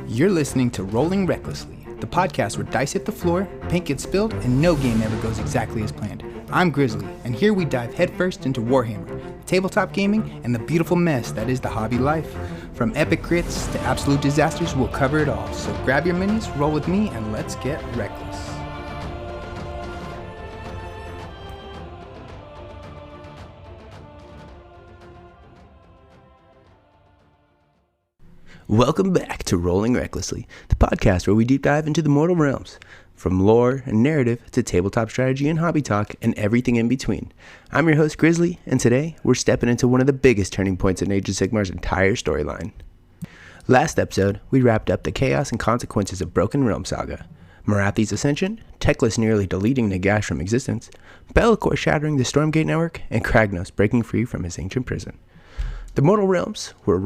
You're listening to Rolling Recklessly, the podcast where dice hit the floor, paint gets spilled, and no game ever goes exactly as planned. I'm Grizzly, and here we dive headfirst into Warhammer, tabletop gaming, and the beautiful mess that is the hobby life. From epic crits to absolute disasters, we'll cover it all. So grab your minis, roll with me, and let's get reckless. Welcome back to Rolling Recklessly, the podcast where we deep dive into the mortal realms, from lore and narrative to tabletop strategy and hobby talk and everything in between. I'm your host Grizzly, and today we're stepping into one of the biggest turning points in Age of Sigmar's entire storyline. Last episode, we wrapped up the chaos and consequences of Broken Realm saga, Morathi's ascension, Teclis nearly deleting Nagash from existence, Be'lakor shattering the Stormgate network, and Kragnos breaking free from his ancient prison. The mortal realms were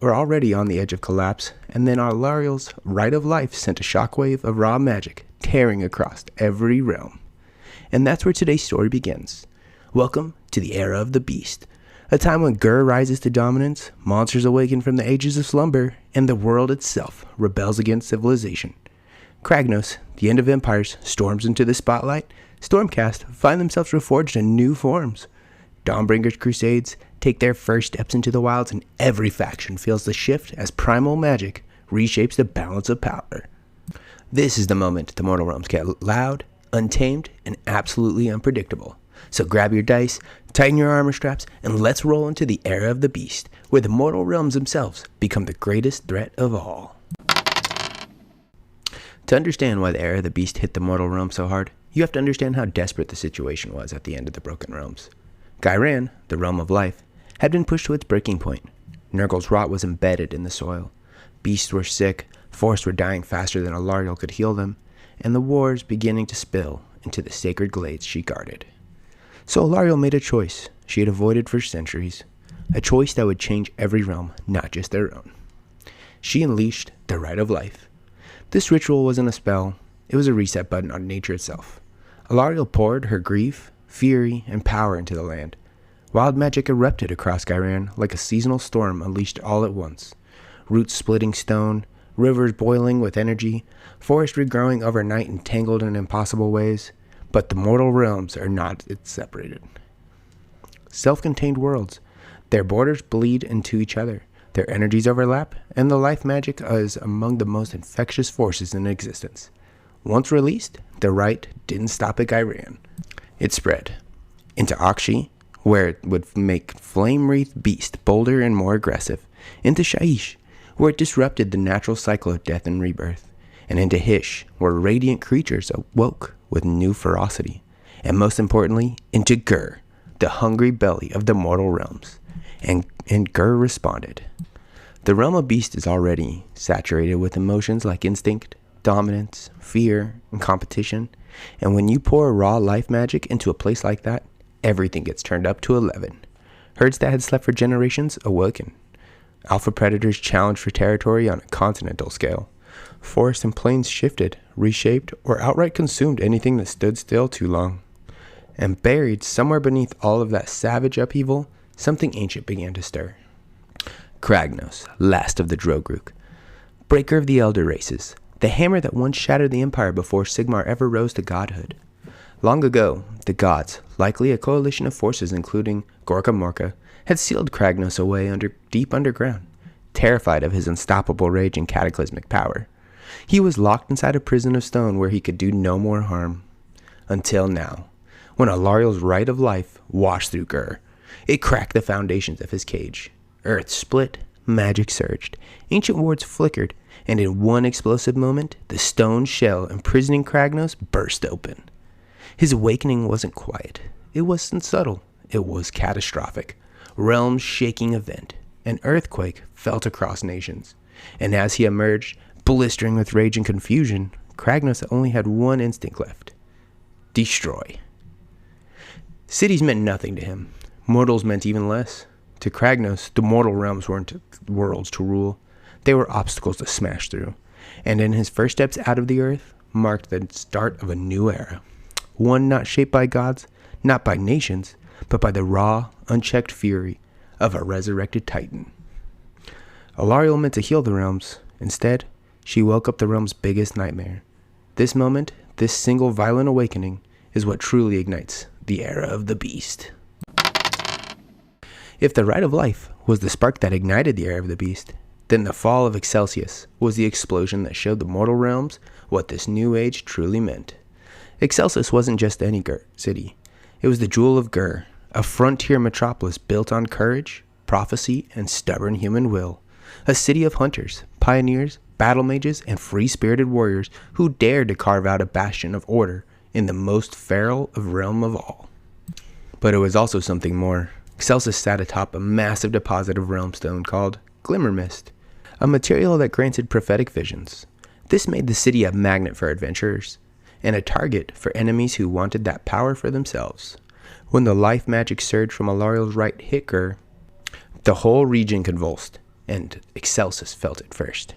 already on the edge of collapse, and then Alarielle's Rite of Life sent a shockwave of raw magic tearing across every realm. And that's where today's story begins. Welcome to the Era of the Beast, a time when Ghur rises to dominance, monsters awaken from the ages of slumber, and the world itself rebels against civilization. Kragnos, the end of empires, storms into the spotlight. Stormcast find themselves reforged in new forms. Dawnbringer's crusades take their first steps into the wilds, and every faction feels the shift as primal magic reshapes the balance of power. This is the moment the mortal realms get loud, untamed, and absolutely unpredictable. So grab your dice, tighten your armor straps, and let's roll into the Era of the Beast, where the mortal realms themselves become the greatest threat of all. To understand why the Era of the Beast hit the mortal realm so hard, you have to understand how desperate the situation was at the end of the Broken Realms. Ghyran, the realm of life, had been pushed to its breaking point. Nurgle's rot was embedded in the soil. Beasts were sick, forests were dying faster than Alarielle could heal them, and the wars beginning to spill into the sacred glades she guarded. So Alarielle made a choice she had avoided for centuries, a choice that would change every realm, not just their own. She unleashed the Rite of Life. This ritual wasn't a spell, it was a reset button on nature itself. Alarielle poured her grief, fury, and power into the land. Wild magic erupted across Ghyran like a seasonal storm unleashed all at once. Roots splitting stone, rivers boiling with energy, forests regrowing overnight in tangled and impossible ways. But the mortal realms are not separated. Self-contained worlds. Their borders bleed into each other. Their energies overlap, and the life magic is among the most infectious forces in existence. Once released, the rite didn't stop at Ghyran. It spread into Akshi, where it would make flame-wreathed beast bolder and more aggressive, into Shaiish, where it disrupted the natural cycle of death and rebirth, and into Hysh, where radiant creatures awoke with new ferocity, and most importantly, into Ghur, the hungry belly of the mortal realms. And Ghur responded. The realm of beast is already saturated with emotions like instinct, dominance, fear, and competition, and when you pour raw life magic into a place like that, everything gets turned up to 11. Herds that had slept for generations awoken. Alpha predators challenged for territory on a continental scale. Forests and plains shifted, reshaped, or outright consumed anything that stood still too long. And buried somewhere beneath all of that savage upheaval, something ancient began to stir. Kragnos, last of the Dro'gruk, breaker of the elder races, the hammer that once shattered the empire before Sigmar ever rose to godhood. Long ago, the gods, likely a coalition of forces including Gorka Morka, had sealed Kragnos away deep underground, terrified of his unstoppable rage and cataclysmic power. He was locked inside a prison of stone where he could do no more harm. Until now, when Alarielle's Rite of Life washed through Ghur, it cracked the foundations of his cage. Earth split, magic surged, ancient wards flickered, and in one explosive moment, the stone shell imprisoning Kragnos burst open. His awakening wasn't quiet. It wasn't subtle. It was catastrophic. Realm-shaking event. An earthquake felt across nations. And as he emerged, blistering with rage and confusion, Kragnos only had one instinct left. Destroy. Cities meant nothing to him. Mortals meant even less. To Kragnos, the mortal realms weren't worlds to rule. They were obstacles to smash through. And in his first steps out of the earth, marked the start of a new era. One not shaped by gods, not by nations, but by the raw, unchecked fury of a resurrected titan. Alarielle meant to heal the realms. Instead, She woke up the realm's biggest nightmare. This moment, this single violent awakening, is what truly ignites the Era of the Beast. If the Rite of Life was the spark that ignited the Era of the Beast, then the Fall of Excelsis was the explosion that showed the mortal realms what this new age truly meant. Excelsis wasn't just any city. It was the Jewel of Ghur, a frontier metropolis built on courage, prophecy, and stubborn human will. A city of hunters, pioneers, battle mages, and free-spirited warriors who dared to carve out a bastion of order in the most feral of realm of all. But it was also something more. Excelsis sat atop a massive deposit of realm stone called Glimmer Mist, a material that granted prophetic visions. This made the city a magnet for adventurers, and a target for enemies who wanted that power for themselves. When the life magic surge from Alarielle's right hit Ghur, the whole region convulsed, and Excelsis felt it first.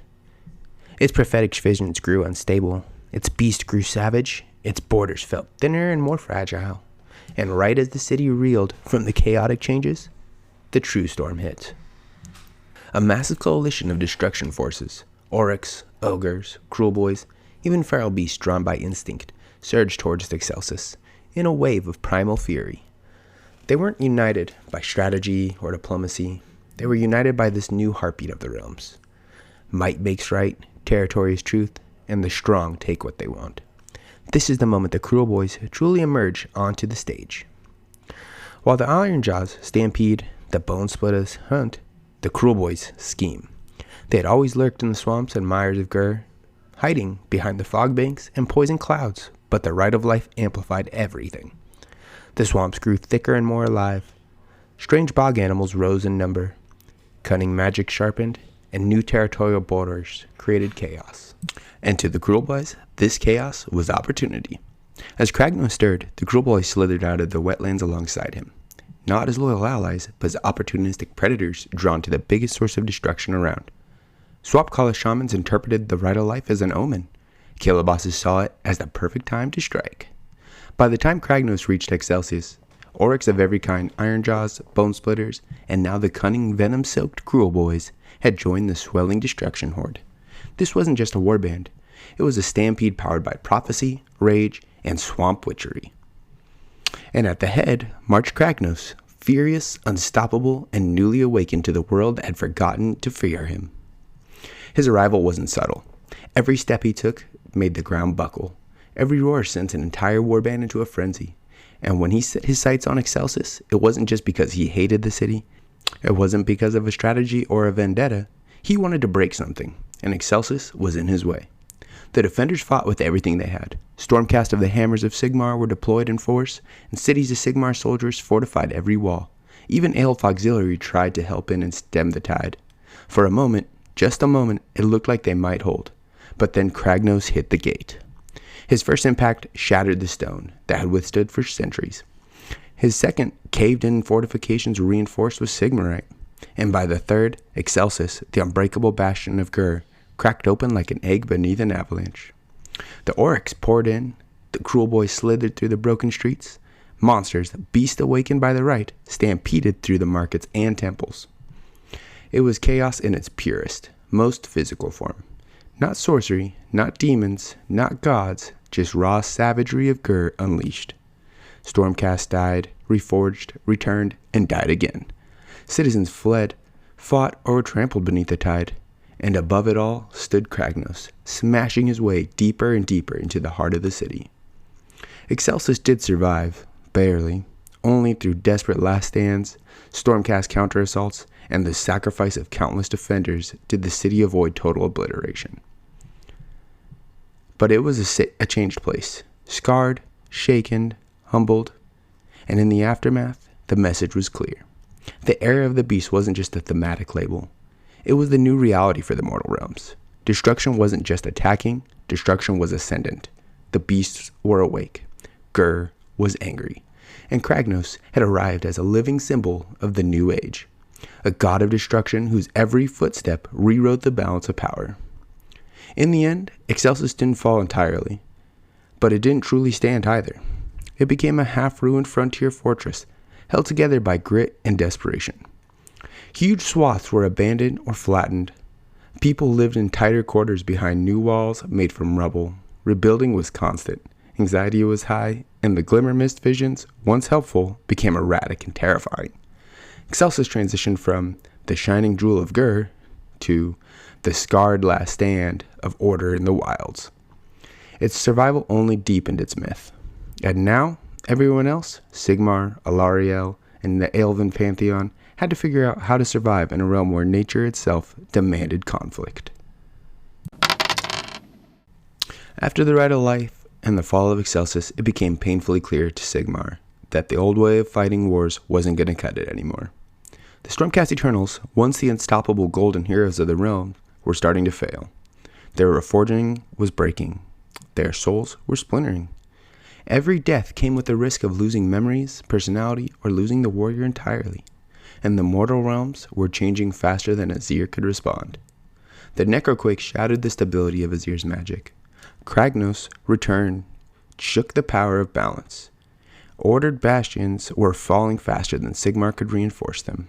Its prophetic visions grew unstable, its beast grew savage, its borders felt thinner and more fragile, and right as the city reeled from the chaotic changes, the true storm hit. A massive coalition of destruction forces, Oryx, ogres, Kruleboyz, even feral beasts drawn by instinct, surged towards Excelsis in a wave of primal fury. They weren't united by strategy or diplomacy. They were united by this new heartbeat of the realms. Might makes right, territory is truth, and the strong take what they want. This is the moment the Kruleboyz truly emerge onto the stage. While the Iron Jaws stampede, the Bone Splitters hunt, the Kruleboyz scheme. They had always lurked in the swamps and mires of Ghur, hiding behind the fog banks and poison clouds, but the Rite of Life amplified everything. The swamps grew thicker and more alive. Strange bog animals rose in number. Cunning magic sharpened, and new territorial borders created chaos. And to the Kruleboyz, this chaos was opportunity. As Kragnos stirred, the Kruleboyz slithered out of the wetlands alongside him. Not as loyal allies, but as opportunistic predators drawn to the biggest source of destruction around. Swap Collar shamans interpreted the Rite of Life as an omen. Killer bosses saw it as the perfect time to strike. By the time Kragnos reached Excelsis, Oryx of every kind, Ironjaws, Bone Splitters, and now the cunning venom-soaked Kruleboyz had joined the swelling destruction horde. This wasn't just a warband. It was a stampede powered by prophecy, rage, and swamp witchery. And at the head marched Kragnos, furious, unstoppable, and newly awakened to the world that had forgotten to fear him. His arrival wasn't subtle. Every step he took made the ground buckle. Every roar sent an entire warband into a frenzy. And when he set his sights on Excelsis, it wasn't just because he hated the city. It wasn't because of a strategy or a vendetta. He wanted to break something, and Excelsis was in his way. The defenders fought with everything they had. Stormcast of the hammers of Sigmar were deployed in force, and cities of Sigmar soldiers fortified every wall. Even Elf Auxiliary tried to help in and stem the tide. For a moment, just a moment, it looked like they might hold. But then Kragnos hit the gate. His first impact shattered the stone that had withstood for centuries. His second caved-in fortifications reinforced with Sigmarite. And by the third, Excelsis, the unbreakable bastion of Ghur, cracked open like an egg beneath an avalanche. The Oryx poured in, the Kruleboyz slithered through the broken streets. Monsters, beasts awakened by the rite, stampeded through the markets and temples. It was chaos in its purest, most physical form. Not sorcery, not demons, not gods, just raw savagery of Ghur unleashed. Stormcast died, reforged, returned, and died again. Citizens fled, fought, or were trampled beneath the tide. And above it all stood Kragnos, smashing his way deeper and deeper into the heart of the city. Excelsis did survive, barely, only through desperate last stands, Stormcast counter-assaults, and the sacrifice of countless defenders did the city avoid total obliteration. But it was a changed place, scarred, shaken, humbled, and in the aftermath, the message was clear. The Era of the Beast wasn't just a thematic label. It was the new reality for the mortal realms. Destruction wasn't just attacking, destruction was ascendant. The beasts were awake. Ghur was angry. And Kragnos had arrived as a living symbol of the new age. A god of destruction whose every footstep rewrote the balance of power. In the end, Excelsis didn't fall entirely. But it didn't truly stand either. It became a half-ruined frontier fortress, held together by grit and desperation. Huge swaths were abandoned or flattened. People lived in tighter quarters behind new walls made from rubble. Rebuilding was constant. Anxiety was high, and the glimmer mist visions, once helpful, became erratic and terrifying. Excelsis transitioned from the shining jewel of Ghur to the scarred last stand of order in the wilds. Its survival only deepened its myth. And now, everyone else, Sigmar, Alarielle, and the Elven Pantheon, had to figure out how to survive in a realm where nature itself demanded conflict. After the Rite of Life and the Fall of Excelsis, it became painfully clear to Sigmar that the old way of fighting wars wasn't going to cut it anymore. The Stormcast Eternals, once the unstoppable golden heroes of the realm, were starting to fail. Their reforging was breaking. Their souls were splintering. Every death came with the risk of losing memories, personality, or losing the warrior entirely. And the mortal realms were changing faster than Azir could respond. The Necroquake shattered the stability of Azir's magic. Kragnos Returns shook the power of balance. Ordered bastions were falling faster than Sigmar could reinforce them.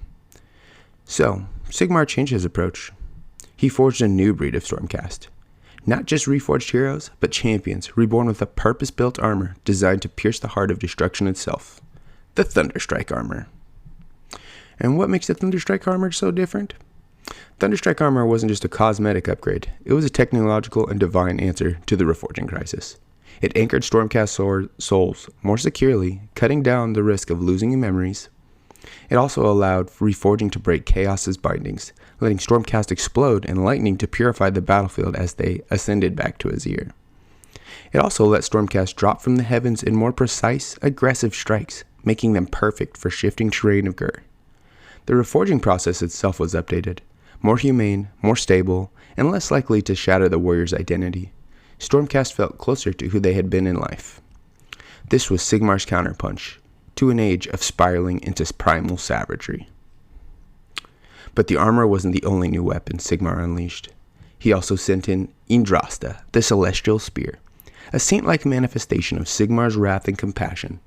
So, Sigmar changed his approach. He forged a new breed of Stormcast. Not just reforged heroes, but champions reborn with a purpose-built armor designed to pierce the heart of destruction itself. The Thunderstrike armor. And what makes the Thunderstrike armor so different? Thunderstrike armor wasn't just a cosmetic upgrade. It was a technological and divine answer to the reforging crisis. It anchored Stormcast souls more securely, cutting down the risk of losing memories. It also allowed reforging to break Chaos's bindings, letting Stormcast explode and lightning to purify the battlefield as they ascended back to Azir. It also let Stormcast drop from the heavens in more precise, aggressive strikes, making them perfect for shifting terrain of Ghur. The reforging process itself was updated, more humane, more stable, and less likely to shatter the warrior's identity. Stormcast felt closer to who they had been in life. This was Sigmar's counterpunch to an age of spiraling into primal savagery. But the armor wasn't the only new weapon Sigmar unleashed. He also sent in Yndrasta, the celestial spear, a saint-like manifestation of Sigmar's wrath and compassion,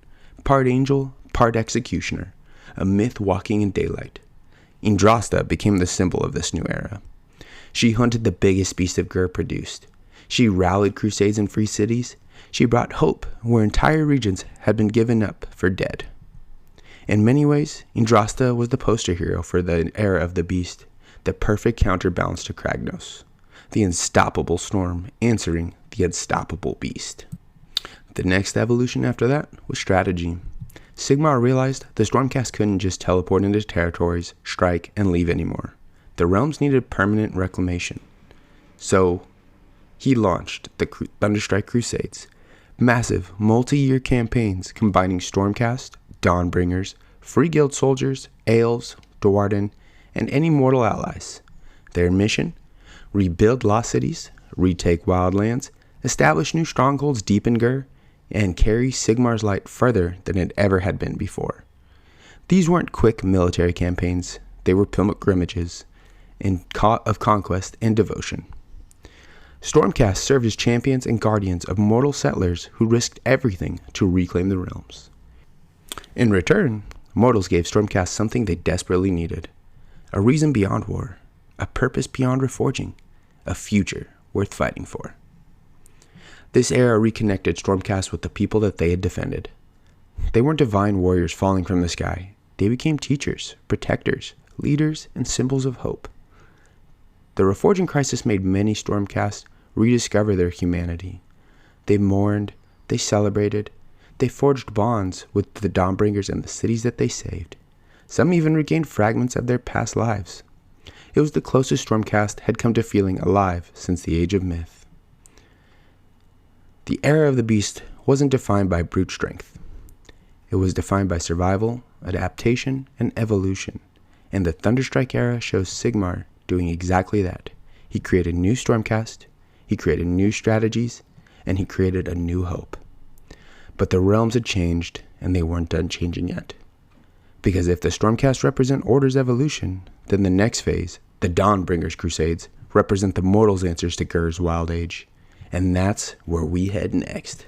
part angel, part executioner, a myth walking in daylight. Yndrasta became the symbol of this new era. She hunted the biggest beast of Ghur produced. She rallied crusades in free cities. She brought hope where entire regions had been given up for dead. In many ways, Yndrasta was the poster hero for the era of the beast, the perfect counterbalance to Kragnos, the unstoppable storm answering the unstoppable beast. The next evolution after that was strategy. Sigmar realized the Stormcast couldn't just teleport into territories, strike, and leave anymore. The realms needed permanent reclamation. So, he launched the Thunderstrike Crusades, massive, multi-year campaigns combining Stormcast, Dawnbringers, Free Guild soldiers, elves, Dwarden, and any mortal allies. Their mission? Rebuild lost cities, retake wildlands, establish new strongholds deep in Ghur, and carry Sigmar's light further than it ever had been before. These weren't quick military campaigns, they were pilgrimages of conquest and devotion. Stormcast served as champions and guardians of mortal settlers who risked everything to reclaim the realms. In return, mortals gave Stormcast something they desperately needed. A reason beyond war, a purpose beyond reforging, a future worth fighting for. This era reconnected Stormcast with the people that they had defended. They weren't divine warriors falling from the sky. They became teachers, protectors, leaders, and symbols of hope. The reforging crisis made many Stormcast rediscover their humanity. They mourned, they celebrated, they forged bonds with the Dawnbringers and the cities that they saved. Some even regained fragments of their past lives. It was the closest Stormcast had come to feeling alive since the Age of Myth. The era of the beast wasn't defined by brute strength. It was defined by survival, adaptation, and evolution. And the Thunderstrike Era shows Sigmar doing exactly that. He created new Stormcast, he created new strategies, and he created a new hope. But the realms had changed, and they weren't done changing yet. Because if the Stormcast represent Order's evolution, then the next phase, the Dawnbringers Crusades, represent the mortals' answers to Ghur's wild age. And that's where we head next.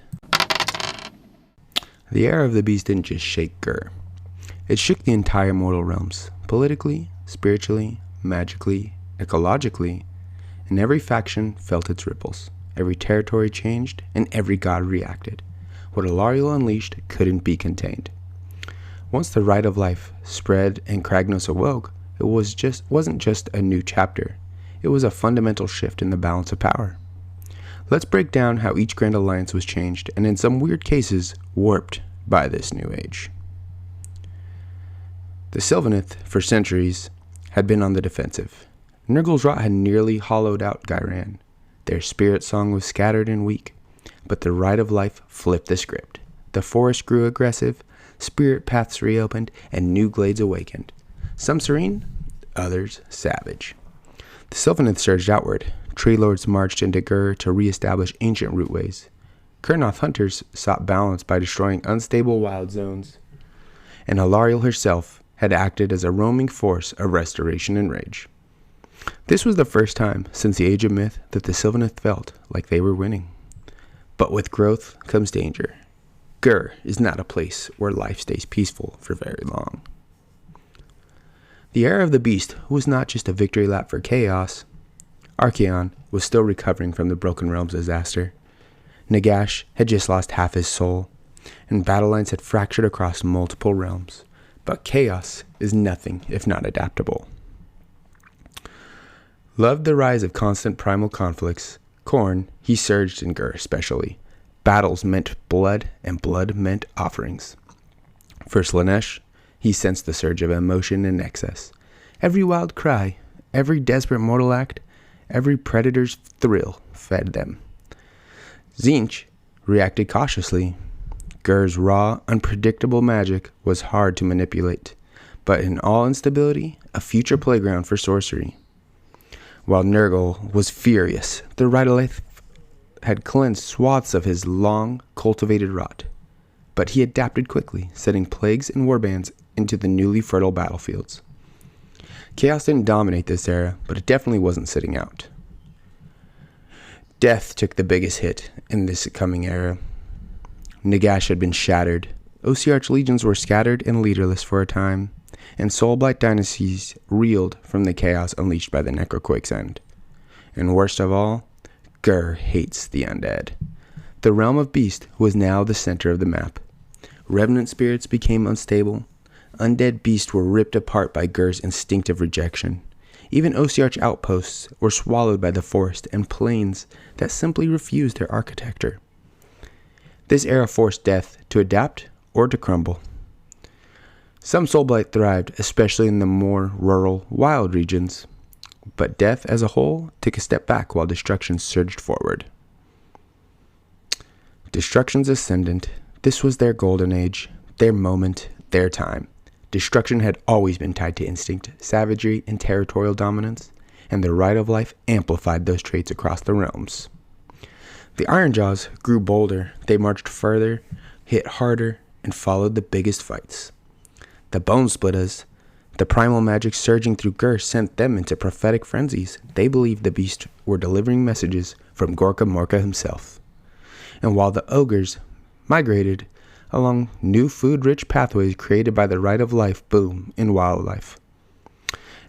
The era of the beast didn't just shake Ghur. It shook the entire mortal realms, politically, spiritually, magically, ecologically, and every faction felt its ripples. Every territory changed, and every god reacted. What Alarielle unleashed couldn't be contained. Once the Rite of Life spread and Kragnos awoke, it wasn't just a new chapter. It was a fundamental shift in the balance of power. Let's break down how each Grand Alliance was changed, and in some weird cases, warped by this new age. The Sylvaneth, for centuries, had been on the defensive. Nurgle's Rot had nearly hollowed out Ghyran. Their spirit song was scattered and weak, but the Rite of Life flipped the script. The forest grew aggressive, spirit paths reopened, and new glades awakened. Some serene, others savage. The Sylvaneth surged outward. Tree lords marched into Ghur to re-establish ancient routeways. Kurnoth hunters sought balance by destroying unstable wild zones. And Alarielle herself had acted as a roaming force of restoration and rage. This was the first time since the Age of Myth that the Sylvaneth felt like they were winning. But with growth comes danger. Ghur is not a place where life stays peaceful for very long. The Era of the Beast was not just a victory lap for chaos. Archaon was still recovering from the Broken Realms disaster. Nagash had just lost half his soul, and battle lines had fractured across multiple realms. But chaos is nothing if not adaptable. Loved the rise of constant primal conflicts. Khorne, he surged in Ghur especially. Battles meant blood, and blood meant offerings. For Slaanesh, he sensed the surge of emotion and excess. Every wild cry, every desperate mortal act, every predator's thrill fed them. Tzeentch reacted cautiously. Ghur's raw, unpredictable magic was hard to manipulate, but in all instability, a future playground for sorcery. While Nurgle was furious, the Rite of Life had cleansed swaths of his long, cultivated rot. But he adapted quickly, setting plagues and warbands into the newly fertile battlefields. Chaos didn't dominate this era, but it definitely wasn't sitting out. Death took the biggest hit in this coming era. Nagash had been shattered. Ossiarch legions were scattered and leaderless for a time, and Soulblight dynasties reeled from the chaos unleashed by the Necroquake's end. And worst of all, Ghur hates the undead. The realm of Beast was now the center of the map. Revenant spirits became unstable. Undead beasts were ripped apart by Ghur's instinctive rejection. Even Ossiarch outposts were swallowed by the forest and plains that simply refused their architecture. This era forced death to adapt or to crumble. Some Soulblight thrived, especially in the more rural, wild regions, but death as a whole took a step back while destruction surged forward. Destruction's ascendant. This was their golden age, their moment, their time. Destruction had always been tied to instinct, savagery, and territorial dominance, and the Rite of Life amplified those traits across the realms. The Ironjaws grew bolder. They marched further, hit harder, and followed the biggest fights. The Bonesplitters, the primal magic surging through Ghur, sent them into prophetic frenzies. They believed the beasts were delivering messages from Gorka Morka himself. And while the ogres migrated along new food-rich pathways created by the Rite of Life boom in wildlife.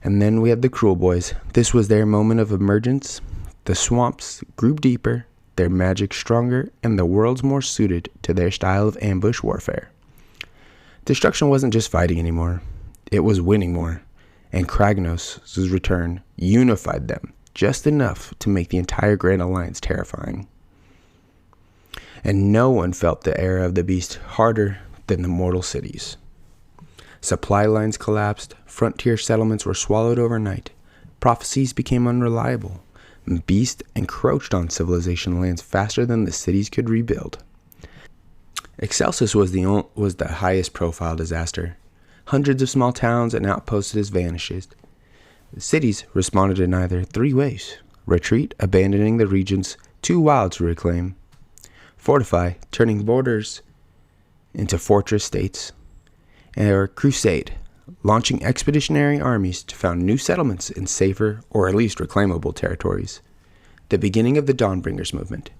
And then we had the Kruleboyz. This was their moment of emergence. The swamps grew deeper, their magic stronger, and the worlds more suited to their style of ambush warfare. Destruction wasn't just fighting anymore. It was winning more. And Kragnos' return unified them just enough to make the entire Grand Alliance terrifying. And no one felt the era of the beast harder than the mortal cities. Supply lines collapsed, frontier settlements were swallowed overnight, prophecies became unreliable, and beast encroached on civilization lands faster than the cities could rebuild. Excelsis was the highest profile disaster. Hundreds of small towns and outposts just vanished. The cities responded in either three ways: retreat, abandoning the regions too wild to reclaim; fortify, turning borders into fortress states; or crusade, launching expeditionary armies to found new settlements in safer or at least reclaimable territories. The beginning of the Dawnbringers movement.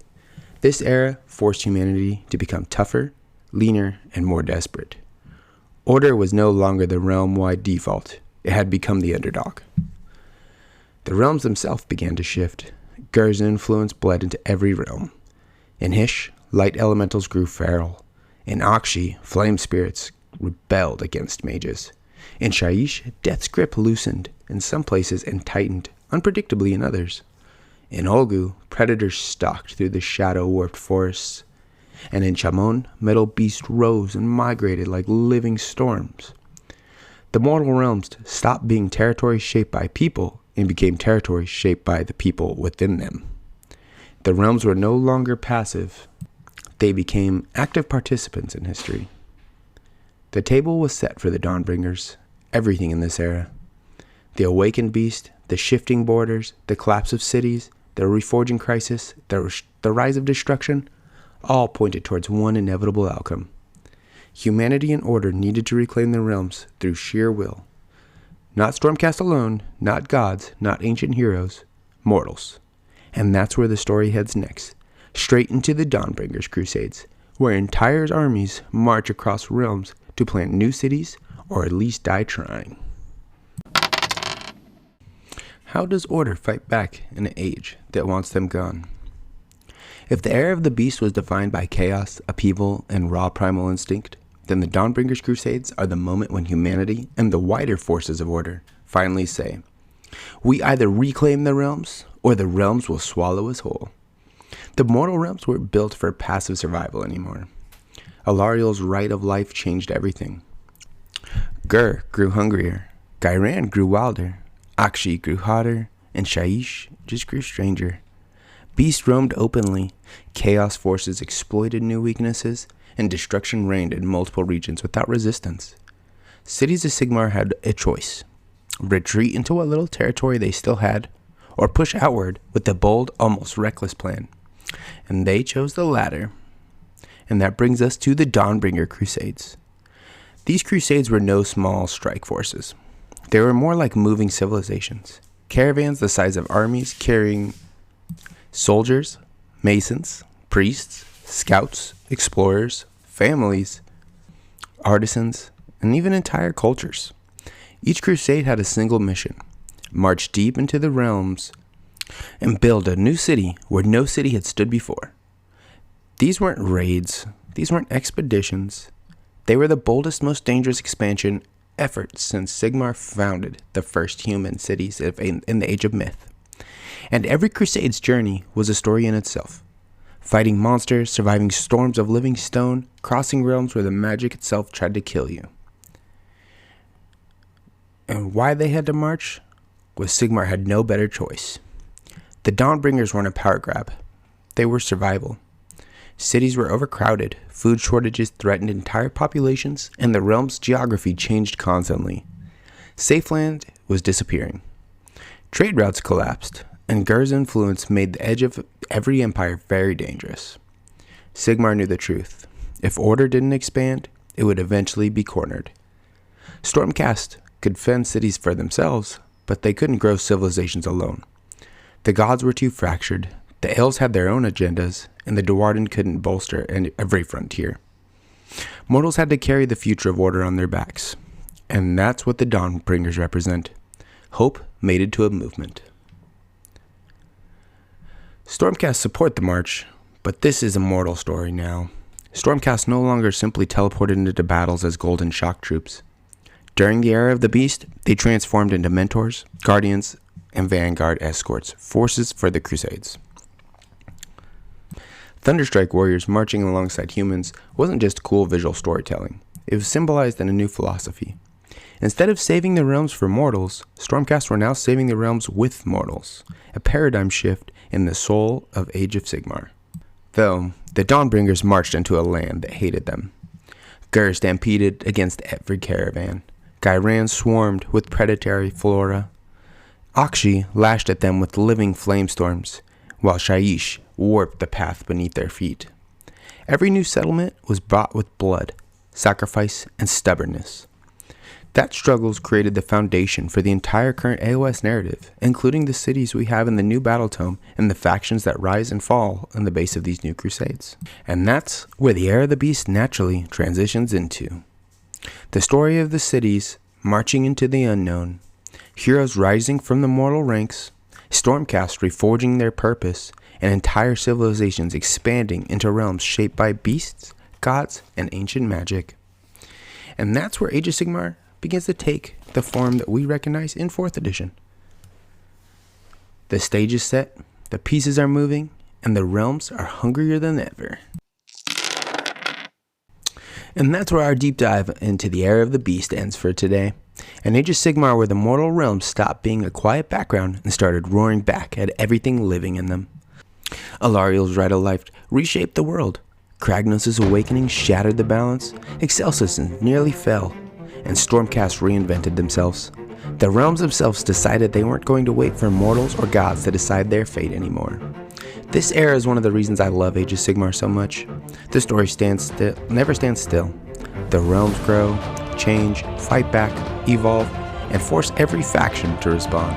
This era forced humanity to become tougher, leaner, and more desperate. Order was no longer the realm-wide default. It had become the underdog. The realms themselves began to shift. Ghur's influence bled into every realm. In Hysh, light elementals grew feral. In Akshi, flame spirits rebelled against mages. In Shyish, death's grip loosened in some places and tightened unpredictably in others. In Olgu, predators stalked through the shadow-warped forests. And in Chamon, metal beasts rose and migrated like living storms. The mortal realms stopped being territories shaped by people and became territories shaped by the people within them. The realms were no longer passive. They became active participants in history. The table was set for the Dawnbringers, everything in this era. The awakened beast, the shifting borders, the collapse of cities, the reforging crisis, the rise of destruction, all pointed towards one inevitable outcome. Humanity and order needed to reclaim their realms through sheer will. Not Stormcast alone, not gods, not ancient heroes, mortals. And that's where the story heads next, straight into the Dawnbringers Crusades, where entire armies march across realms to plant new cities, or at least die trying. How does order fight back in an age that wants them gone? If the era of the beast was defined by chaos, upheaval, and raw primal instinct, then the Dawnbringers Crusades are the moment when humanity and the wider forces of order finally say, we either reclaim the realms, or the realms will swallow us whole. The mortal realms weren't built for passive survival anymore. Alarielle's Rite of Life changed everything. Ghur grew hungrier, Ghyran grew wilder, Akshi grew hotter, and Shyish just grew stranger. Beasts roamed openly, chaos forces exploited new weaknesses, and destruction reigned in multiple regions without resistance. Cities of Sigmar had a choice: retreat into what little territory they still had, or push outward with a bold, almost reckless plan. And they chose the latter. And that brings us to the Dawnbringer Crusades. These crusades were no small strike forces. They were more like moving civilizations. Caravans the size of armies carrying soldiers, masons, priests, scouts, explorers, families, artisans, and even entire cultures. Each crusade had a single mission: march deep into the realms and build a new city where no city had stood before. These weren't raids, these weren't expeditions. They were the boldest, most dangerous expansion effort since Sigmar founded the first human cities in the Age of Myth. And every crusade's journey was a story in itself. Fighting monsters, surviving storms of living stone, crossing realms where the magic itself tried to kill you. And why they had to march was Sigmar had no better choice. The Dawnbringers weren't a power grab. They were survival. Cities were overcrowded, food shortages threatened entire populations, and the realm's geography changed constantly. Safe land was disappearing. Trade routes collapsed, and Ghur's influence made the edge of every empire very dangerous. Sigmar knew the truth. If order didn't expand, it would eventually be cornered. Stormcast could fend cities for themselves, but they couldn't grow civilizations alone. The gods were too fractured, the elves had their own agendas, and the Duarden couldn't bolster every frontier. Mortals had to carry the future of order on their backs, and that's what the Dawnbringers represent. Hope made it to a movement. Stormcast support the march, but this is a mortal story now. Stormcast no longer simply teleported into battles as golden shock troops. During the era of the beast, they transformed into mentors, guardians, and vanguard escorts, forces for the crusades. Thunderstrike warriors marching alongside humans wasn't just cool visual storytelling. It was symbolized in a new philosophy. Instead of saving the realms for mortals, Stormcast were now saving the realms with mortals, a paradigm shift in the soul of Age of Sigmar. Though, the Dawnbringers marched into a land that hated them. Ghur stampeded against every caravan. Ghyran swarmed with predatory flora. Akshi lashed at them with living flamestorms, while Shyish warped the path beneath their feet. Every new settlement was bought with blood, sacrifice, and stubbornness. That struggles created the foundation for the entire current AOS narrative, including the cities we have in the new battle tome and the factions that rise and fall in the base of these new crusades. And that's where the Era of the Beast naturally transitions into. The story of the cities marching into the unknown, Heroes rising from the mortal ranks, Stormcast reforging their purpose, and entire civilizations expanding into realms shaped by beasts, gods, and ancient magic. And that's where Age of Sigmar begins to take the form that we recognize in 4th edition. The stage is set, the pieces are moving, and the realms are hungrier than ever. And that's where our deep dive into the Era of the Beast ends for today. An Age of Sigmar where the mortal realms stopped being a quiet background and started roaring back at everything living in them. Alarielle's Rite of Life reshaped the world. Kragnos' Awakening shattered the balance. Excelsis nearly fell. And Stormcast reinvented themselves. The realms themselves decided they weren't going to wait for mortals or gods to decide their fate anymore. This era is one of the reasons I love Age of Sigmar so much. The story never stands still. The realms grow, change, fight back, evolve, and force every faction to respond.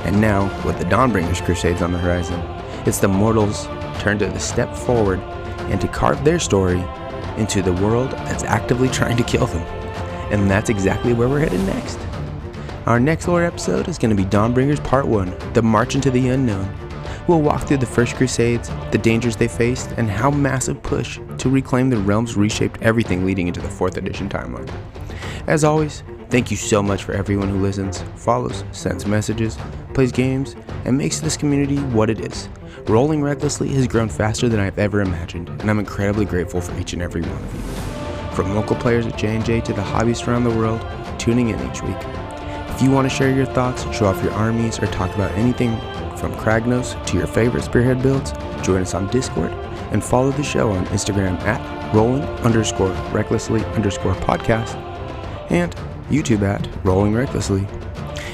And now, with the Dawnbringers Crusades on the horizon, it's the mortals' turn to step forward and to carve their story into the world that's actively trying to kill them. And that's exactly where we're headed next. Our next lore episode is going to be Dawnbringers Part 1, The March into the Unknown. We'll walk through the First Crusades, the dangers they faced, and how massive push to reclaim the realms reshaped everything leading into the 4th edition timeline. As always, thank you so much for everyone who listens, follows, sends messages, plays games, and makes this community what it is. Rolling Recklessly has grown faster than I've ever imagined, and I'm incredibly grateful for each and every one of you. From local players at J&J to the hobbyists around the world, tuning in each week. If you want to share your thoughts, show off your armies, or talk about anything from Kragnos to your favorite Spearhead builds, join us on Discord and follow the show on Instagram at rolling_recklessly_podcast and YouTube at Rolling Recklessly.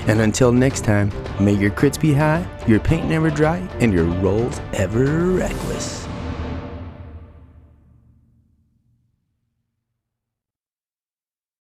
And until next time, may your crits be high, your paint never dry, and your rolls ever reckless.